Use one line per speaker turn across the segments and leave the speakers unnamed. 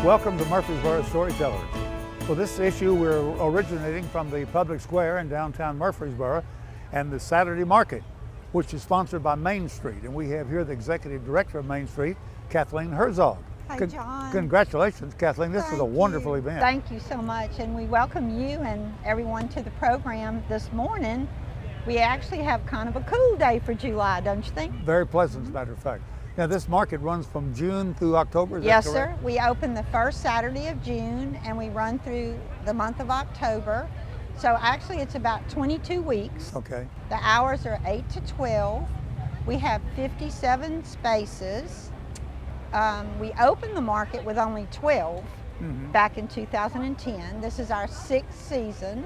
Welcome to Murfresboro Storytellers. For this issue, we're originating from the public square in downtown Murfresboro and the Saturday Market, which is sponsored by Main Street. And we have here the executive director of Main Street, Kathleen Herzog.
Hi, John.
Congratulations, Kathleen. This is a wonderful event.
Thank you so much. And we welcome you and everyone to the program this morning. We actually have kind of a cool day for July, don't you think?
Very pleasant, as a matter of fact. Now, this market runs from June through October, is
Yes,
that correct?
sir. We open the first Saturday of June and we run through the month of October. So actually it's about 22 weeks.
Okay.
The hours are 8 to 12. We have 57 spaces. We opened the market with only 12 back in 2010. This is our 6th season.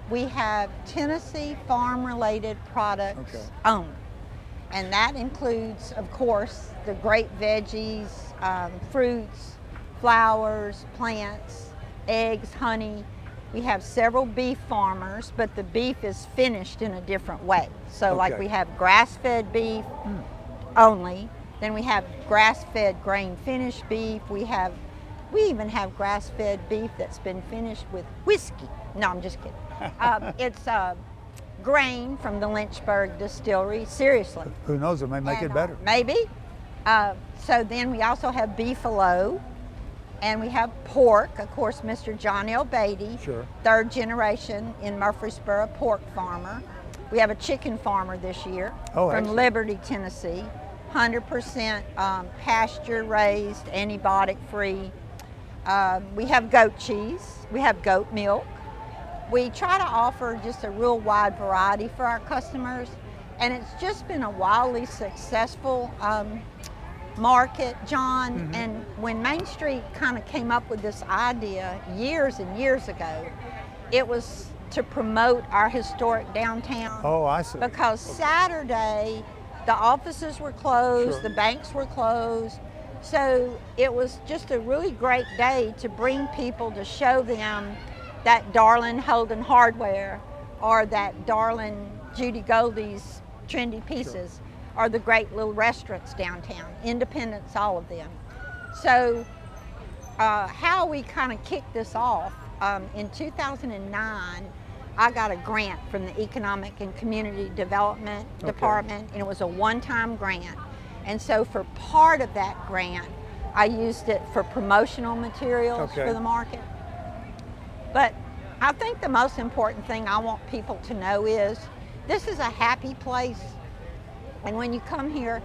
We have Tennessee farm-related products only. And that includes, of course, the great veggies, fruits, flowers, plants, eggs, honey. We have several beef farmers, but the beef is finished in a different way. So like we have grass-fed beef only. Then we have grass-fed grain-finished beef. We even have grass-fed beef that's been finished with whiskey. No, I'm just kidding. It's grain from the Lynchburg distillery, seriously.
Who knows, it may make it better.
Maybe. So then we also have beefalo, and we have pork, of course, Mr. John L. Beatty, third generation in Murfresboro pork farmer. We have a chicken farmer this year from Liberty, Tennessee, 100% pasture raised, antibiotic free. We have goat cheese, we have goat milk. We try to offer just a real wide variety for our customers, and it's just been a wildly successful market, John. And when Main Street kind of came up with this idea years and years ago, it was to promote our historic downtown.
Oh, I see.
Because Saturday, the offices were closed, the banks were closed, so it was just a really great day to bring people to show them that darling Holden Hardware or that darling Judy Goldie's Trendy Pieces or the great little restaurants downtown, Independence, all of them. So how we kind of kicked this off, in 2009, I got a grant from the Economic and Community Development Department, and it was a one-time grant. And so for part of that grant, I used it for promotional materials for the market. But I think the most important thing I want people to know is this is a happy place. And when you come here,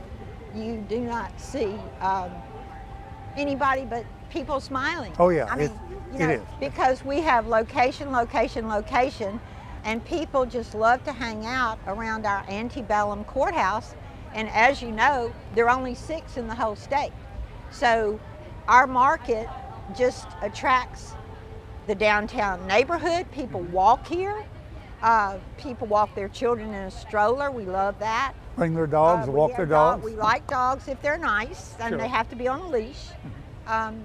you do not see anybody but people smiling.
Oh yeah,
I mean,
it is.
Because we have location, location, location, and people just love to hang out around our antebellum courthouse. And as you know, there are only 6 in the whole state. So our market just attracts the downtown neighborhood. People walk here. People walk their children in a stroller. We love that.
Bring their dogs, walk their dogs.
We like dogs if they're nice, and they have to be on a leash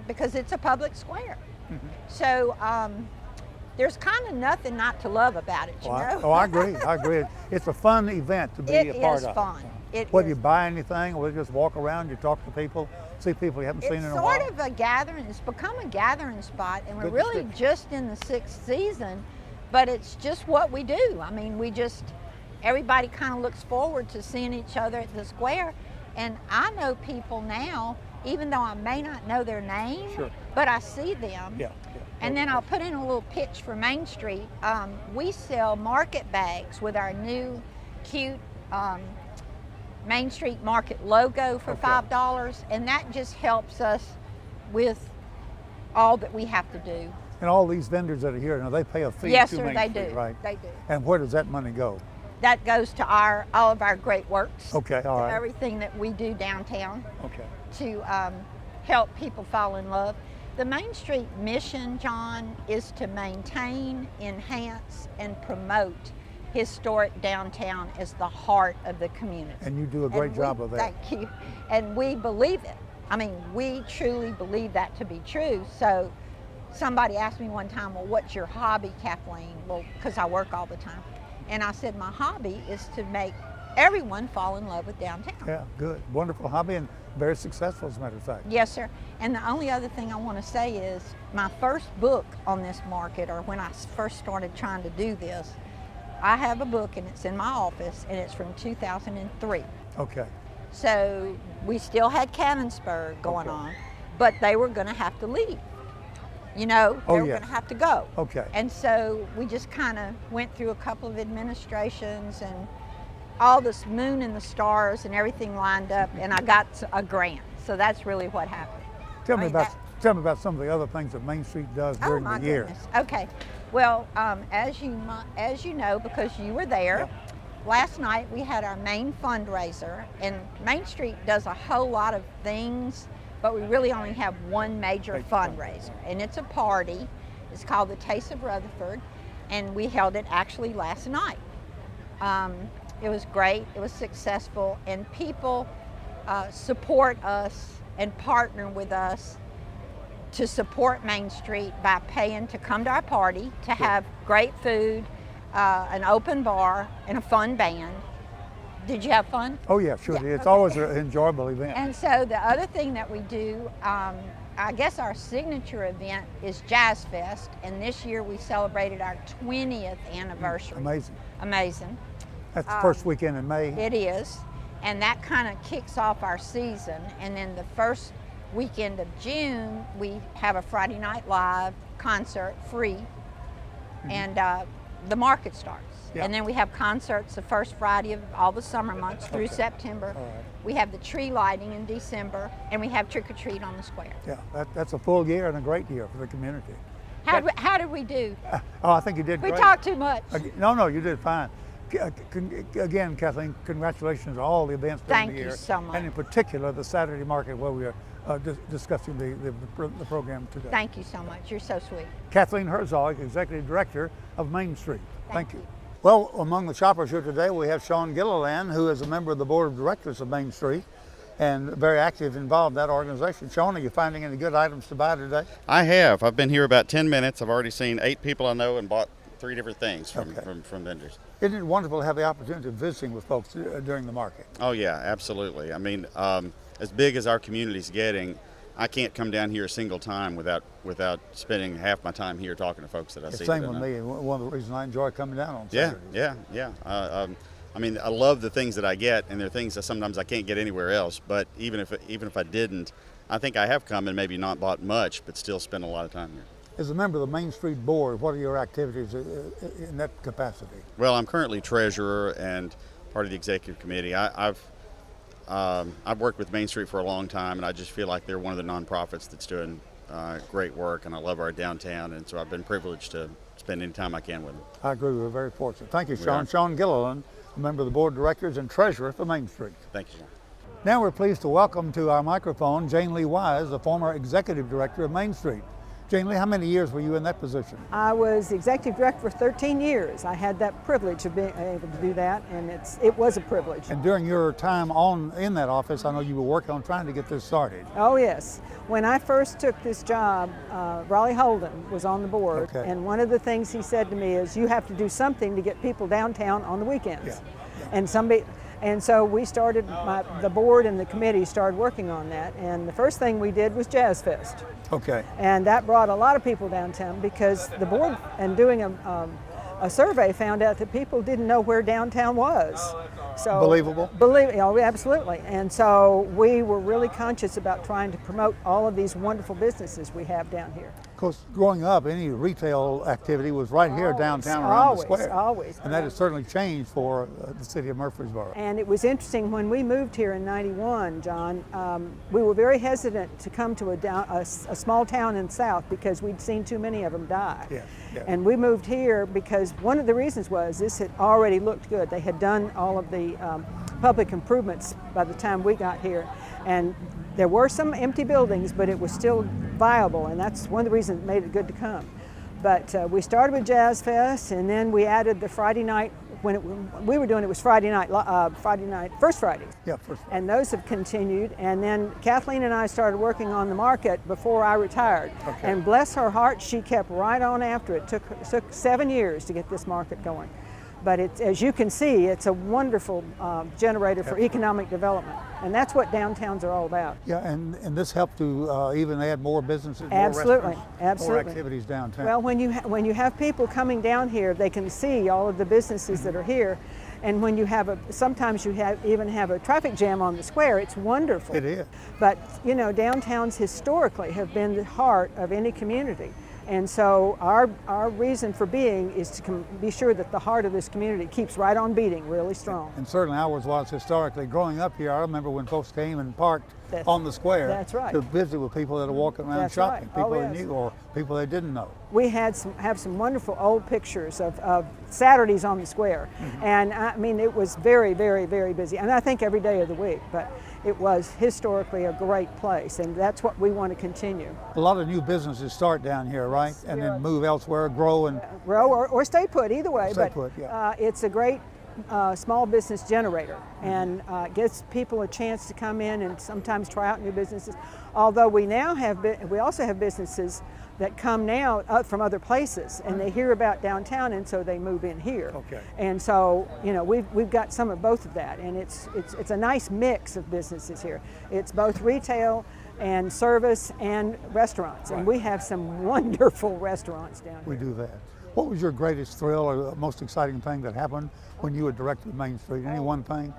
because it's a public square. So there's kind of nothing not to love about it, you know?
Oh, I agree. I agree. It's a fun event to be a part of.
It is fun.
Whether you buy anything or just walk around, you talk to people, see people you haven't seen in a while.
It's sort of a gathering. It's become a gathering spot, and we're really just in the 6th season, but it's just what we do. I mean, everybody kind of looks forward to seeing each other at the square, and I know people now, even though I may not know their name, but I see them. And then I'll put in a little pitch for Main Street. We sell market bags with our new cute Main Street Market logo for $5, and that just helps us with all that we have to do.
And all these vendors that are here, now they pay a fee
Yes,
to
sir,
Main
they
Street,
do.
right?
They do.
And where does that money go?
That goes to all of our great works.
Okay, all right.
Everything that we do downtown to help people fall in love. The Main Street mission, John, is to maintain, enhance, and promote historic downtown as the heart of the community.
And you do a great job of that.
Thank you. And we believe it. I mean, we truly believe that to be true. So somebody asked me one time, well, what's your hobby, Kathleen? Well, because I work all the time. And I said, my hobby is to make everyone fall in love with downtown.
Yeah, good. Wonderful hobby and very successful, as a matter of fact.
Yes, sir. And the only other thing I want to say is my first book on this market, or when I first started trying to do this, I have a book and it's in my office and it's from 2003.
Okay.
So we still had Canonsburg going on, but they were going to have to leave. You know, they were going to have to go.
Okay.
And so we just kind of went through a couple of administrations and all this moon and the stars and everything lined up, and I got a grant. So that's really what happened.
Tell me about some of the other things that Main Street does during the year.
Goodness. Okay. Well, as you know, because you were there, last night we had our main fundraiser, and Main Street does a whole lot of things, but we really only have one major fundraiser, and it's a party. It's called the Taste of Rutherford, and we held it actually last night. It was great, it was successful, and people support us and partner with us to support Main Street by paying to come to our party, to have great food, an open bar, and a fun band. Did you have fun?
Oh yeah, sure. Yeah, it's always an enjoyable event.
And so the other thing that we do, I guess our signature event is Jazz Fest, and this year we celebrated our 20th anniversary.
Amazing.
Amazing.
That's the first weekend in May.
It is, and that kind of kicks off our season. And then the first weekend of June, we have a Friday Night Live concert, free, and the market starts.
Yeah.
And then we have concerts the first Friday of all the summer months through September.
All right.
We have the tree lighting in December, and we have trick or treat on the square.
Yeah, that's a full year and a great year for the community.
How did we do?
Oh, I think you did
We
great.
talked too much.
No, you did fine. Again, Kathleen, congratulations on all the events during the year.
Thank you so much.
And in particular, the Saturday market where we are discussing the program today.
Thank you so much. You're so sweet.
Kathleen Herzog, Executive Director of Main Street. Thank you. Well, among the shoppers here today, we have Sean Gilliland, who is a member of the Board of Directors of Main Street and very active involved in that organization. Sean, are you finding any good items to buy today?
I have. I've been here about 10 minutes. I've already seen 8 people I know and bought 3 different things from vendors.
Isn't it wonderful to have the opportunity of visiting with folks during the market?
Oh yeah, absolutely. I mean, as big as our community's getting, I can't come down here a single time without spending half my time here talking to folks that I see.
Same with me. One of the reasons I enjoy coming down on Saturdays.
Yeah. I mean, I love the things that I get, and there are things that sometimes I can't get anywhere else. But even if I didn't, I think I have come and maybe not bought much, but still spent a lot of time here.
As a member of the Main Street Board, what are your activities in that capacity?
Well, I'm currently treasurer and part of the executive committee. I've worked with Main Street for a long time, and I just feel like they're one of the nonprofits that's doing great work, and I love our downtown, and so I've been privileged to spend any time I can with them.
I agree. We're very fortunate. Thank you, Sean. Sean Gilliland, a member of the Board of Directors and Treasurer for Main Street.
Thank you, Sean.
Now we're pleased to welcome to our microphone Jane Lee Wise, the former Executive Director of Main Street. Jane Lee, how many years were you in that position?
I was executive director for 13 years. I had that privilege of being able to do that, and it was a privilege.
And during your time in that office, I know you were working on trying to get this started.
Oh yes. When I first took this job, Raleigh Holden was on the board, and one of the things he said to me is, you have to do something to get people downtown on the weekends. Yeah. And so we started, the board and the committee started working on that, and the first thing we did was Jazz Fest.
Okay.
And that brought a lot of people downtown because the board, and doing a survey, found out that people didn't know where downtown was. So
believable?
Absolutely. And so we were really conscious about trying to promote all of these wonderful businesses we have down here.
Of course, growing up, any retail activity was right here downtown around the square.
Always.
And that has certainly changed for the city of Murfresboro.
And it was interesting, when we moved here in '91, John, we were very hesitant to come to a small town in the South because we'd seen too many of them die.
Yeah.
And we moved here because one of the reasons was this had already looked good. They had done all of the public improvements by the time we got here. And there were some empty buildings, but it was still viable, and that's one of the reasons it made it good to come. But we started with Jazz Fest, and then we added the Friday night. When we were doing it was Friday night, First Fridays.
Yeah, First Friday.
And those have continued. And then Kathleen and I started working on the market before I retired.
Okay.
And bless her heart, she kept right on after it. It took 7 years to get this market going. But it's, as you can see, it's a wonderful generator for economic development. And that's what downtowns are all about.
Yeah, and this helped to even add more businesses, more
Absolutely,
restaurants,
absolutely.
more activities downtown.
Well, when you have people coming down here, they can see all of the businesses that are here. And when you have sometimes you even have a traffic jam on the square, it's wonderful.
It is.
But you know, downtowns historically have been the heart of any community. And so our reason for being is to be sure that the heart of this community keeps right on beating really strong.
And certainly ours was historically. Growing up here, I remember when folks came and parked on the square
That's right.
to visit with people that are walking around
That's
shopping,
right.
people
Oh,
they
yes.
knew or people they didn't know.
We have some wonderful old pictures of Saturdays on the square. And I mean, it was very, very, very busy. And I think every day of the week, but it was historically a great place, and that's what we want to continue.
A lot of new businesses start down here, right? And then move elsewhere, grow and
Grow or stay put, either way.
Stay
But
put, yeah.
it's a great small business generator, and gives people a chance to come in and sometimes try out new businesses. Although we also have businesses that come now from other places, and they hear about downtown, and so they move in here.
Okay.
And so, you know, we've got some of both of that, and it's a nice mix of businesses here. It's both retail and service and restaurants, and we have some wonderful restaurants down here.
we do that. What was your greatest thrill or most exciting thing that happened when you were directed Main Street? Any one thing?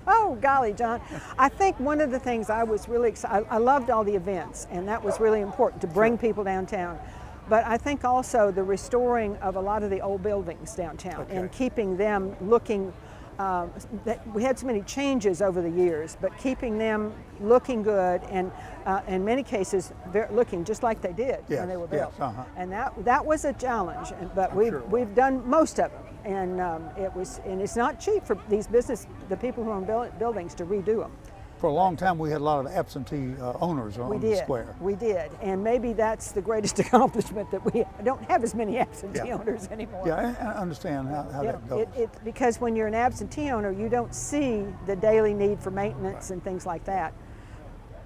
Oh, golly, John. I think one of the things I was really excited, I loved all the events, and that was really important to bring people downtown. But I think also the restoring of a lot of the old buildings downtown and keeping them looking, we had so many changes over the years, but keeping them looking good and in many cases looking just like they did when they were built. And that was a challenge, but we've done most of them. And it's not cheap for the people who own buildings to redo them.
For a long time, we had a lot of absentee owners on the square.
We did, and maybe that's the greatest accomplishment, that we don't have as many absentee owners anymore.
Yeah, I understand how that goes.
Because when you're an absentee owner, you don't see the daily need for maintenance and things like that.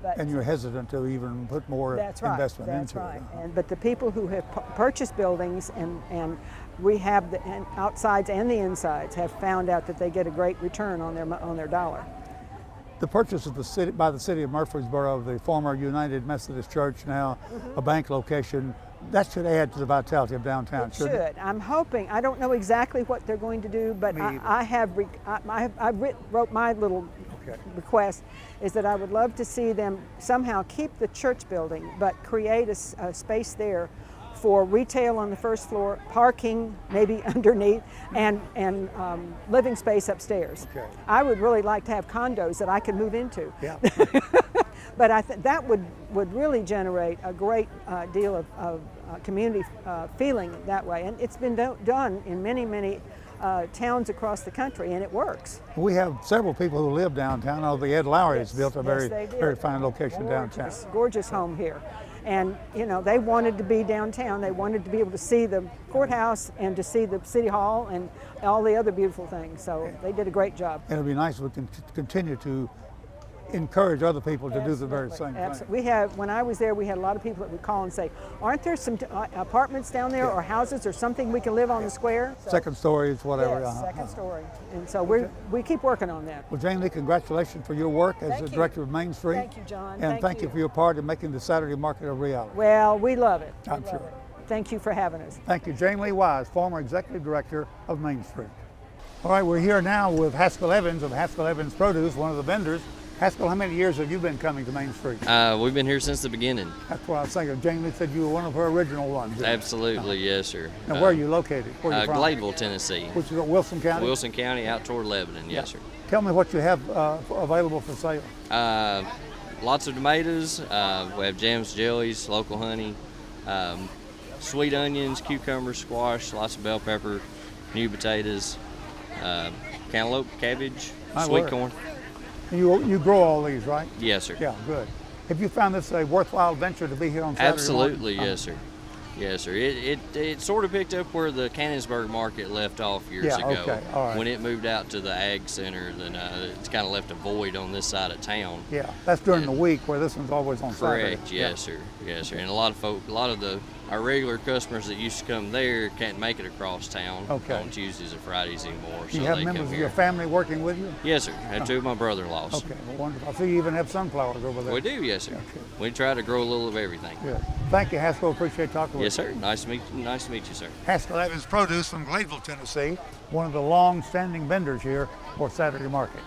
But
and you're hesitant to even put more investment into
it.
It.
But the people who have purchased buildings and rehab the outsides and the insides have found out that they get a great return on their dollar.
The purchase of by the city of Murfresboro of the former United Methodist Church, now a bank location, that should add to the vitality of downtown.
It should. I'm hoping. I don't know exactly what they're going to do, but I wrote my little request is that I would love to see them somehow keep the church building, but create a space there for retail on the first floor, parking maybe underneath, and living space upstairs.
Okay.
I would really like to have condos that I could move into.
Yeah.
But I think that would really generate a great deal of community feeling that way. And it's been done in many towns across the country, and it works.
We have several people who live downtown. The Ed Lowry has built a very fine location downtown.
Gorgeous home here. And you know, they wanted to be downtown. They wanted to be able to see the courthouse and to see the city hall and all the other beautiful things. So they did a great job.
And it'd be nice if we can continue to encourage other people to do the very same thing.
We have, when I was there, we had a lot of people that would call and say, aren't there some apartments down there or houses or something we can live on the square? So,
second stories, whatever.
Yes, second story. And so we keep working on that.
Well, Jane Lee, congratulations for your work as the director of Main Street.
Thank you, John.
And thank you for your part in making the Saturday market a reality.
Well, we love it.
I'm sure.
Thank you for having us.
Thank you. Jane Lee Wise, former executive director of Main Street. All right, we're here now with Haskell Evans of Haskell Evans Produce, one of the vendors. Haskell, how many years have you been coming to Main Street?
We've been here since the beginning.
That's what I was thinking. Jane Lee said you were one of her original ones.
Absolutely, yes, sir.
Now, where are you located? Where are you from?
Gladeville, Tennessee.
Which is Wilson County?
Wilson County, out toward Lebanon, yes, sir.
Tell me what you have available for sale.
Lots of tomatoes. We have jams, jellies, local honey, sweet onions, cucumbers, squash, lots of bell pepper, new potatoes, cantaloupe, cabbage, sweet corn.
You grow all these, right?
Yes, sir.
Yeah, good. Have you found this a worthwhile venture to be here on Saturday
Absolutely,
morning?
yes, sir. Yes, sir. It sort of picked up where the Cannonsburg market left off years ago.
Okay. All right.
When it moved out to the ag center, then it's kind of left a void on this side of town.
Yeah, that's during the week where this one's always on Saturday.
Correct. Yes, sir. Yes, sir. And a lot of the our regular customers that used to come there can't make it across town
Okay.
on Tuesdays and Fridays anymore.
Do you
so
have
they
members
come
of
here.
your family working with you?
Yes, sir. I have two of my brother-in-laws.
Okay, well, wonderful. I see you even have sunflowers over there.
We do, yes, sir.
Okay.
We try to grow a little of everything.
Good. Thank you, Haskell. Appreciate talking
Yes,
with you.
sir. Nice to meet you. Nice to meet you, sir.
Haskell Evans Produce from Gladeville, Tennessee, one of the long-standing vendors here for Saturday Market.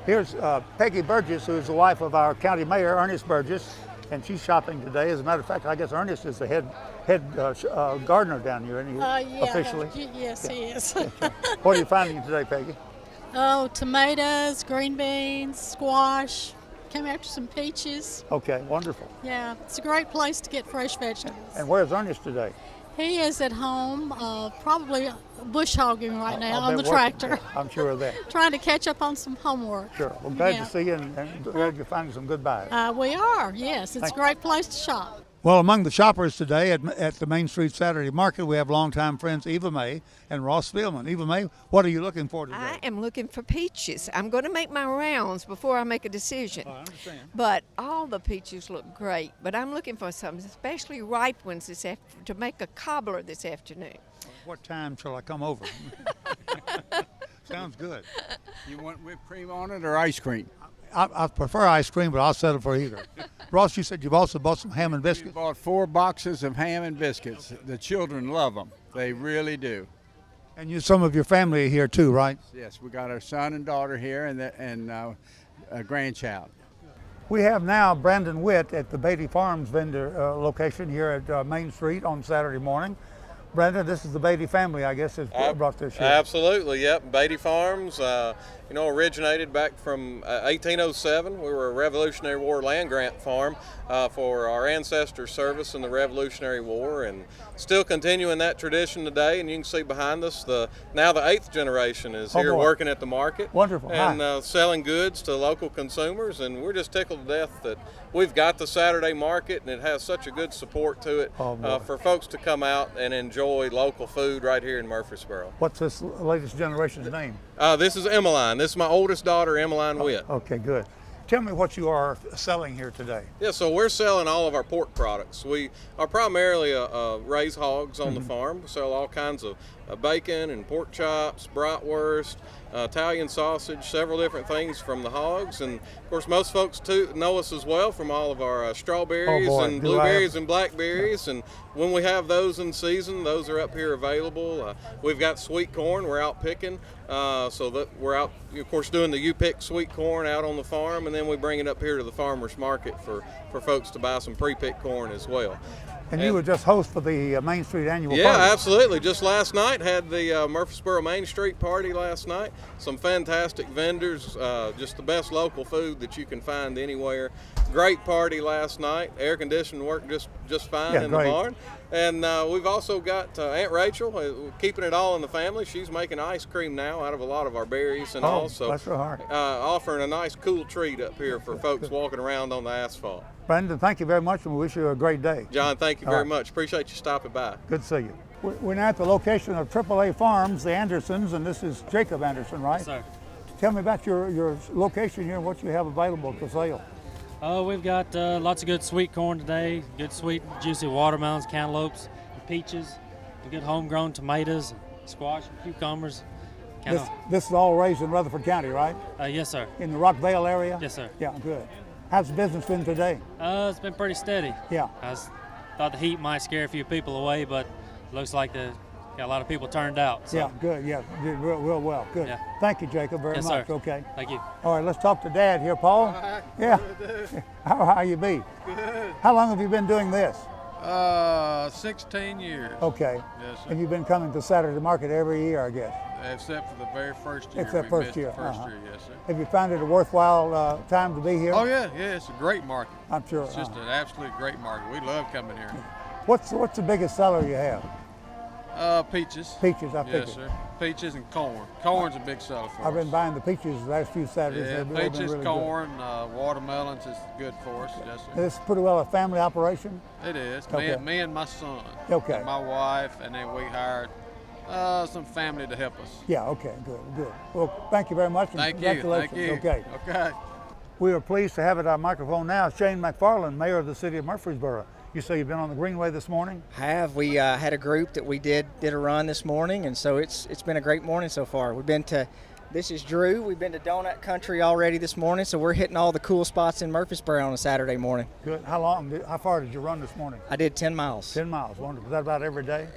Here's Peggy Burgess, who is the wife of our county mayor, Ernest Burgess, and she's shopping today. As a matter of fact, I guess Ernest is the head gardener down here, isn't he?
Yeah,
officially?
yes, he is.
What are you finding today, Peggy?
Oh, tomatoes, green beans, squash. Came after some peaches.
Okay, wonderful.
Yeah, it's a great place to get fresh vegetables.
And where's Ernest today?
He is at home, probably bush hogging right now
I'll
on the
bet working.
tractor,
I'm sure of that.
trying to catch up on some homework.
Sure. Well, glad
Yeah.
to see you and glad you're finding some good buys.
We are, yes. It's
Thank
a great place to shop.
Well, among the shoppers today at the Main Street Saturday Market, we have longtime friends Eva May and Ross Spielman. Eva May, what are you looking for today?
I am looking for peaches. I'm going to make my rounds before I make a decision.
Oh, I understand.
But all the peaches look great. But I'm looking for some especially ripe ones to make a cobbler this afternoon.
What time shall I come over? Sounds good.
You want whipped cream on it or ice cream?
I prefer ice cream, but I'll settle for either. Ross, you said you've also bought some ham and
We
biscuits.
bought 4 boxes of ham and biscuits. The children love them. They really do.
And some of your family are here too, right?
Yes, we got our son and daughter here and a grandchild.
We have now Brandon Witt at the Beatty Farms vendor location here at Main Street on Saturday morning. Brandon, this is the Beatty family, I guess, that brought this here.
Absolutely, yep. Beatty Farms, originated back from 1807. We were a Revolutionary War land grant farm for our ancestors' service in the Revolutionary War, and still continuing that tradition today. And you can see behind us, now the 8th generation is here working at the market.
Wonderful.
And selling goods to local consumers, and we're just tickled to death that we've got the Saturday market, and it has such a good support to it for folks to come out and enjoy local food right here in Murfresboro.
What's this latest generation's name?
This is Emmeline. This is my oldest daughter, Emmeline Witt.
Okay, good. Tell me what you are selling here today.
Yeah, so we're selling all of our pork products. We are primarily raise hogs on the farm. We sell all kinds of bacon and pork chops, bratwurst, Italian sausage, several different things from the hogs. And of course, most folks too know us as well from all of our strawberries and blueberries and blackberries. And when we have those in season, those are up here available. We've got sweet corn we're out picking. So that we're out, of course, doing the U-Pick sweet corn out on the farm, and then we bring it up here to the farmers market for folks to buy some pre-picked corn as well.
And you were just host for the Main Street annual party.
Yeah, absolutely. Just last night, had the Murfresboro Main Street party last night. Some fantastic vendors, just the best local food that you can find anywhere. Great party last night. Air conditioning worked just fine in the barn. And we've also got Aunt Rachel, keeping it all in the family. She's making ice cream now out of a lot of our berries and also offering a nice cool treat up here for folks walking around on the asphalt.
Brandon, thank you very much, and we wish you a great day.
John, thank you very much. Appreciate you stopping by.
Good to see you. We're now at the location of AAA Farms, the Andersons, and this is Jacob Anderson, right?
Yes, sir.
Tell me about your location here and what you have available for sale.
We've got lots of good sweet corn today, good sweet, juicy watermelons, cantaloupes, and peaches, and good homegrown tomatoes, and squash, and cucumbers.
This is all raised in Rutherford County, right?
Yes, sir.
In the Rockvale area?
Yes, sir.
Yeah, good. How's the business been today?
It's been pretty steady.
Yeah.
I thought the heat might scare a few people away, but it looks like a lot of people turned out. So.
Yeah, good. Yeah, did real well. Good.
Yeah.
Thank you, Jacob, very much.
Sir.
Okay.
Thank you.
All right, let's talk to Dad here, Paul. Yeah. How you be?
Good.
How long have you been doing this?
16 years.
Okay.
Yes, sir.
And you've been coming to Saturday Market every year, I guess.
Except for the very first year.
Except first year.
First year, yes, sir.
Have you found it a worthwhile time to be here?
Oh yeah, it's a great market.
I'm sure.
It's just an absolute great market. We love coming here.
What's the biggest seller you have?
Peaches.
Peaches, I figured.
Yes, sir. Peaches and corn. Corn's a big seller for us.
I've been buying the peaches the last few Saturdays.
Yeah,
They've really
peaches,
been really
corn, watermelons is good for us. Yes, sir.
This is pretty well a family operation?
It is.
Okay.
Me and my son.
Okay.
And my wife, and then we hired some family to help us.
Yeah, okay, good. Well, thank you very much, and
Thank
congratulations.
you.
Okay.
Okay.
We are pleased to have at our microphone now Shane McFarland, Mayor of the City of Murfreesboro. You say you've been on the Greenway this morning?
We had a group that we did a run this morning, and so it's been a great morning so far. This is Drew. We've been to Donut Country already this morning, so we're hitting all the cool spots in Murfresboro on a Saturday morning.
Good. How far did you run this morning?
I did 10 miles.
10 miles. Wonderful. Is that about every day?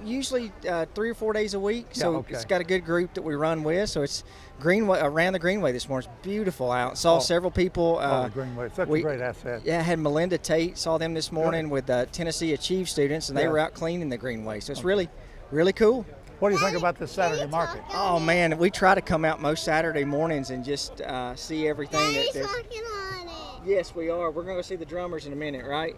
Usually 3 or 4 days a week. So
Yeah, okay.
It's got a good group that we run with. So it's Greenway. I ran the Greenway this morning. It's beautiful out. Saw several people.
The Greenway. It's such a great asset.
Yeah, I had Melinda Tate. Saw them this morning with Tennessee Achieve students, and they were out cleaning the Greenway. So it's really, really cool.
What do you think about this Saturday market?
Oh man, we try to come out most Saturday mornings and just see everything. Daddy's
talking on it.
Yes, we are. We're going to go see the drummers in a minute, right?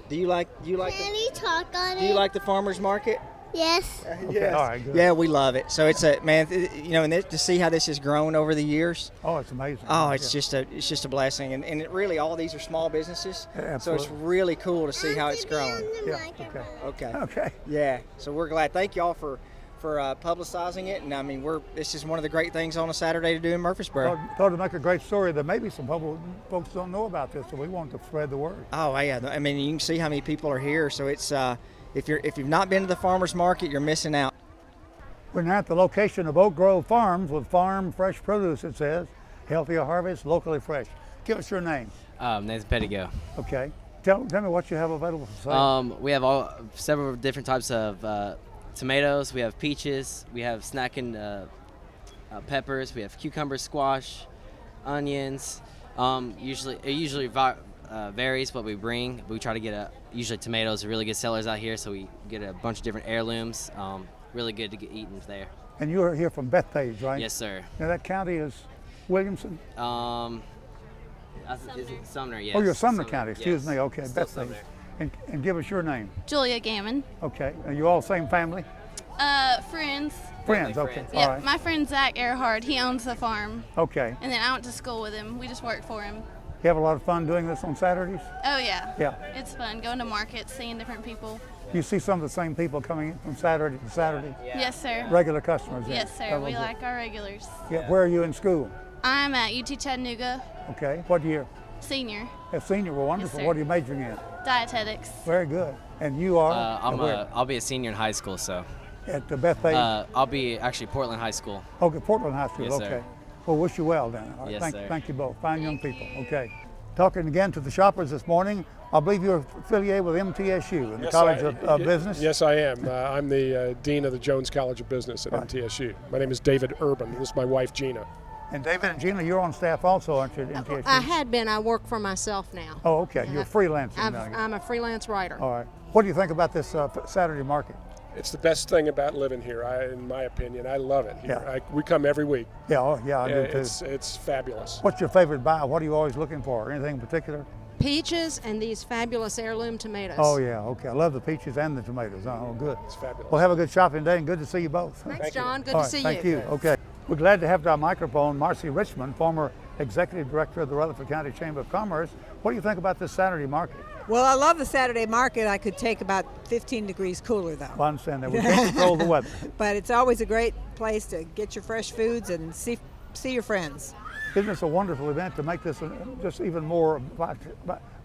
Do you like
Daddy talk on it.
Do you like the farmers market?
Yes.
Okay, all right, good.
Yeah, we love it. So it's to see how this has grown over the years.
Oh, it's amazing.
Oh, it's just a blessing, and it really all these are small businesses.
Yeah,
so it's really cool to see how it's growing.
Yeah. Okay.
Yeah. So we're glad. Thank y'all for publicizing it, and I mean this is one of the great things on a Saturday to do in Murfresboro.
Thought to make a great story that maybe some folks don't know about this, so we want to spread the word.
Oh yeah, I mean you can see how many people are here. So it's if you've not been to the farmers market, you're missing out.
We're now at the location of Oak Grove Farms with farm fresh produce. It says healthy harvest, locally fresh. Give us your name.
Name's Pettigo.
Okay. Tell me what you have available for sale.
We have several different types of tomatoes. We have peaches. We have snacking peppers. We have cucumbers, squash, onions. It usually varies what we bring. We try to get usually tomatoes are really good sellers out here, so we get a bunch of different heirlooms. Really good to get eaten there.
And you are here from Bethpage, right?
Yes, sir.
Now that county is Williamson?
Is it Sumner? Yes.
Oh, you're Sumner County. Excuse me. Okay,
Still
Bethpage.
Sumner.
And give us your name.
Julia Gammon.
Okay. Are you all same family?
Friends.
Friends. Okay.
Yep.
All right.
My friend Zach Earhart, he owns the farm.
Okay.
And then I went to school with him. We just worked for him.
You have a lot of fun doing this on Saturdays?
Oh yeah.
Yeah.
It's fun going to markets, seeing different people.
You see some of the same people coming in from Saturday to Saturday?
Yeah. Yes, sir.
Regular customers?
Yes, sir. We like our regulars.
Yeah. Where are you in school?
I'm at UT Chattanooga.
Okay. What year?
Senior.
A senior. Well, wonderful.
Yes,
What are you majoring in?
Dietetics.
Very good. And you are?
I'll be a senior in high school, so.
At the Bethpage?
I'll be actually Portland High School.
Okay, Portland High School.
Yes,
okay.
sir.
Well, wish you well then. All right.
Yes, sir.
Thank you both. Fine young people. Okay. Talking again to the shoppers this morning. I believe you're affiliated with MTSU and the College of Business.
Yes, I am. I'm the Dean of the Jones College of Business at MTSU. My name is David Urban. This is my wife, Gina.
And David and Gina, you're on staff also, aren't you, at MTSU?
I had been. I work for myself now.
Oh, okay. You're freelancing now.
I'm a freelance writer.
All right. What do you think about this Saturday market?
It's the best thing about living here, in my opinion. I love it here.
Yeah.
We come every week.
Yeah, I do too.
It's fabulous.
What's your favorite buy? What are you always looking for? Anything in particular?
Peaches and these fabulous heirloom tomatoes.
Oh, yeah, okay. I love the peaches and the tomatoes. Oh, good.
It's fabulous.
Well, have a good shopping day and good to see you both.
Thanks, John. Good
All
to
right,
see you.
Thank you. Okay. We're glad to have to our microphone Marcy Richmond, former Executive Director of the Rutherford County Chamber of Commerce. What do you think about this Saturday market?
Well, I love the Saturday market. I could take about 15 degrees cooler, though.
Well, I understand that. We can't control the weather.
But it's always a great place to get your fresh foods and see your friends.
Isn't this a wonderful event to make this just even more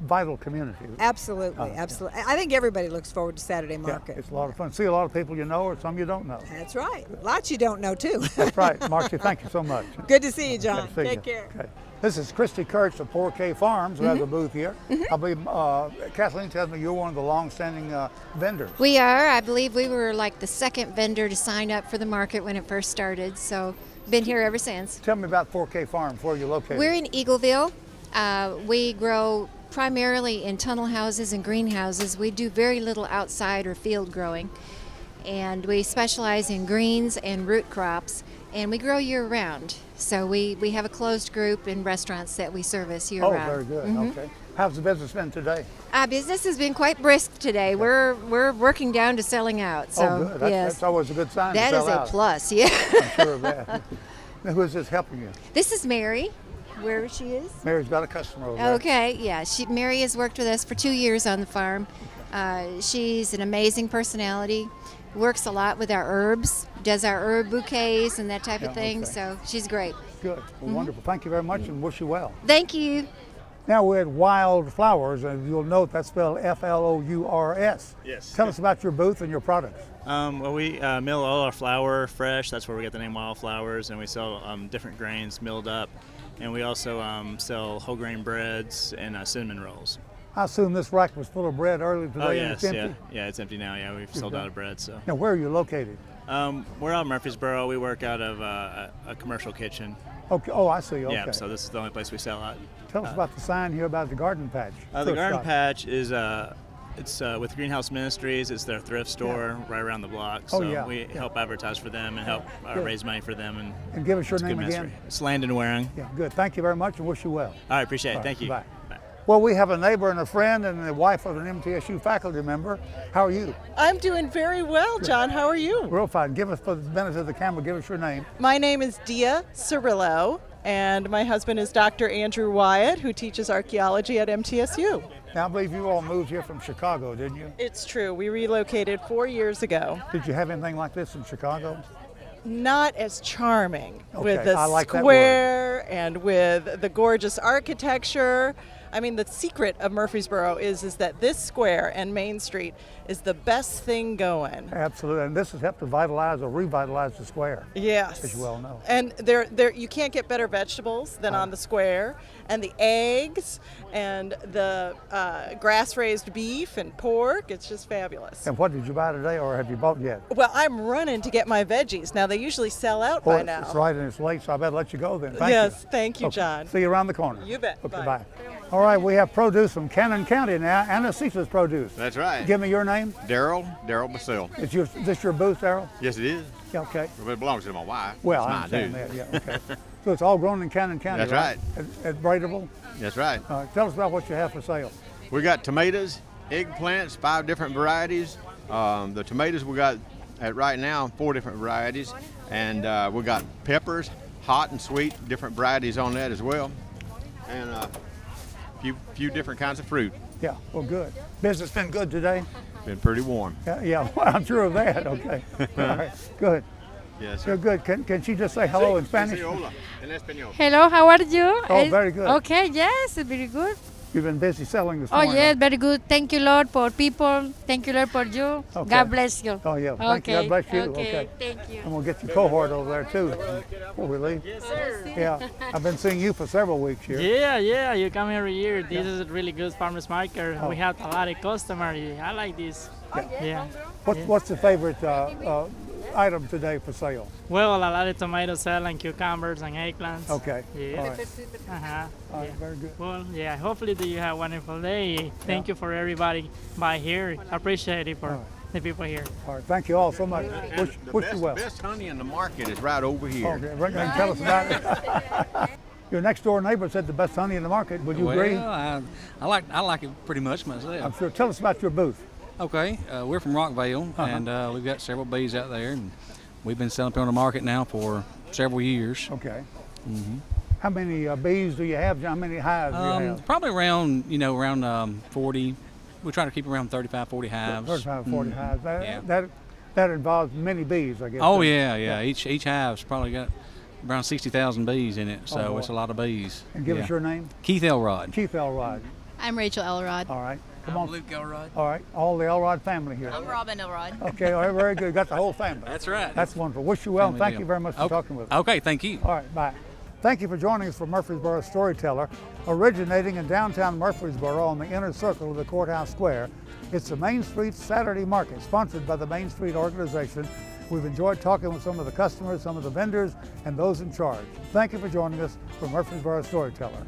vital community?
Absolutely, absolutely. I think everybody looks forward to Saturday market.
Yeah, it's a lot of fun. See a lot of people you know or some you don't know.
That's right. Lots you don't know, too.
That's right. Marcy, thank you so much.
Good to see you, John.
Okay,
Take care.
Okay. This is Christy Kurtz of 4K Farms, who has a booth here. I believe Kathleen tells me you're one of the long-standing vendors.
We are. I believe we were like the second vendor to sign up for the market when it first started, so been here ever since.
Tell me about 4K Farms. Where are you located?
We're in Eagleville. We grow primarily in tunnel houses and greenhouses. We do very little outside or field growing, and we specialize in greens and root crops, and we grow year-round. So we have a closed group in restaurants that we service year-round.
Oh, very good. Okay. How's the business been today?
Business has been quite brisk today. We're working down to selling out. So,
oh, good. That's always a good sign.
That
to
is
sell
a
out.
plus, yeah.
I'm sure of that. Now, who is this helping you?
This is Mary, wherever she is.
Mary's got a customer over there.
Okay, yeah. Mary has worked with us for 2 years on the farm. She's an amazing personality. Works a lot with our herbs, does our herb bouquets and that type of thing.
Okay.
So she's great.
Good. Well, wonderful. Thank you very much and wish you well.
Thank you.
Now we're at Wild Flowers, and you'll note that's spelled F-L-O-U-R-S.
Yes.
Tell us about your booth and your products.
Well, we mill all our flour fresh. That's where we get the name Wildflowers, and we sell different grains milled up. And we also sell whole grain breads and cinnamon rolls.
I assume this rack was full of bread earlier today.
Oh,
and
yes,
it's empty?
yeah, it's empty now. Yeah, we've sold out of bread. So.
Now, where are you located?
We're out of Murfresboro. We work out of a commercial kitchen.
Okay. Oh, I see. Okay.
Yeah, so this is the only place we sell at.
Tell us about the sign here about the garden patch.
The garden patch is it's with Greenhouse Ministries. It's their thrift store right around the block. So we help advertise for them and help raise money for them.
And give us your
it's
name again.
It's Landon Waring.
Yeah, good. Thank you very much and wish you well.
All right, appreciate it. Thank you.
Bye. Well, we have a neighbor and a friend and the wife of an MTSU faculty member. How are you?
I'm doing very well, John. How are you?
Real fine. Give us, for the benefit of the camera, give us your name.
My name is Dia Cirillo, and my husband is Dr. Andrew Wyatt, who teaches archaeology at MTSU.
Now, I believe you all moved here from Chicago, didn't you?
It's true. We relocated 4 years ago.
Did you have anything like this in Chicago?
Not as charming with
Okay,
the
I like that
square and with the gorgeous architecture. I mean, the secret of Murfreesboro is that this square and Main Street is the best thing going.
Absolutely, and this has helped to vitalize or revitalize the square.
Yes.
As you well know.
And you can't get better vegetables than on the square, and the eggs and the grass-raised beef and pork. It's just fabulous.
And what did you buy today, or have you bought yet?
Well, I'm running to get my veggies. Now, they usually sell out by now.
It's right and it's late, so I better let you go then. Thank you.
Yes, thank you,
Okay.
John.
See you around the corner.
You bet.
Okay,
Bye.
bye. All right, we have produce from Cannon County now. Anastasis Produce.
That's right.
Give me your name.
Daryl Basile.
Is this your booth, Daryl?
Yes, it is.
Yeah, okay.
But it belongs to my wife.
Well,
it's
I
mine,
understand
too.
that. Yeah, okay. So it's all grown in Cannon County,
That's right.
At Braidable?
That's right.
Tell us about what you have for sale.
We got tomatoes, eggplants, 5 different varieties. The tomatoes we got at right now, 4 different varieties. And we got peppers, hot and sweet, different varieties on that as well. And a few different kinds of fruit.
Yeah, well, good. Business been good today?
Been pretty warm.
Yeah, well, I'm sure of that. Okay. All right, good.
Yes,
You're good. Can she just say hello in Spanish?
Hello, how are you?
Oh, very good.
Okay, yes, very good.
You've been busy selling this
Oh,
morning.
yes, very good. Thank you, Lord, for people. Thank you, Lord, for you.
Okay.
God bless you.
Oh, yeah. Thank you. God bless you.
Okay, thank you.
And we'll get your cohort over there, too, before we leave.
Yes, sir.
Yeah. I've been seeing you for several weeks here.
Yeah, you come every year. This is a really good farmer's market.
Oh.
We have a lot of customers. I like this. Yeah.
What's the favorite item today for sale?
Well, a lot of tomatoes sell and cucumbers and eggplants.
Okay.
Yeah.
All right. All right, very good.
Well, yeah, hopefully you have a wonderful day. Thank you for everybody by here. I appreciate it for the people here.
All right, thank you all so much. Wish you well.
The best honey in the market is right over here.
Okay, right now, tell us about it. Your next door neighbor said the best honey in the market. Would you agree?
I like it pretty much myself.
I'm sure. Tell us about your booth.
Okay, we're from Rockville, and we've got several bees out there, and we've been selling them on the market now for several years.
Okay. How many bees do you have? How many hives do you have?
Probably around 40. We try to keep around 35, 40 hives.
35, 40 hives. That involves many bees, I guess.
Oh yeah. Each hive's probably got around 60,000 bees in it, so it's a lot of bees.
And give us your name.
Keith Elrod.
Keith Elrod.
I'm Rachel Elrod.
All right. Come
I'm
on.
Luke Elrod.
All right. All the Elrod family here.
I'm Robin Elrod.
Okay. All right. Very good. Got the whole family.
That's right.
That's wonderful. Wish you well. And
Family
thank
deal.
you very much for talking with us.
Okay. Thank you.
All right. Bye. Thank you for joining us for Murfreesboro Storyteller, originating in downtown Murfreesboro on the inner circle of the Courthouse Square. It's the Main Street Saturday Market, sponsored by the Main Street Organization. We've enjoyed talking with some of the customers, some of the vendors, and those in charge. Thank you for joining us for Murfreesboro Storyteller.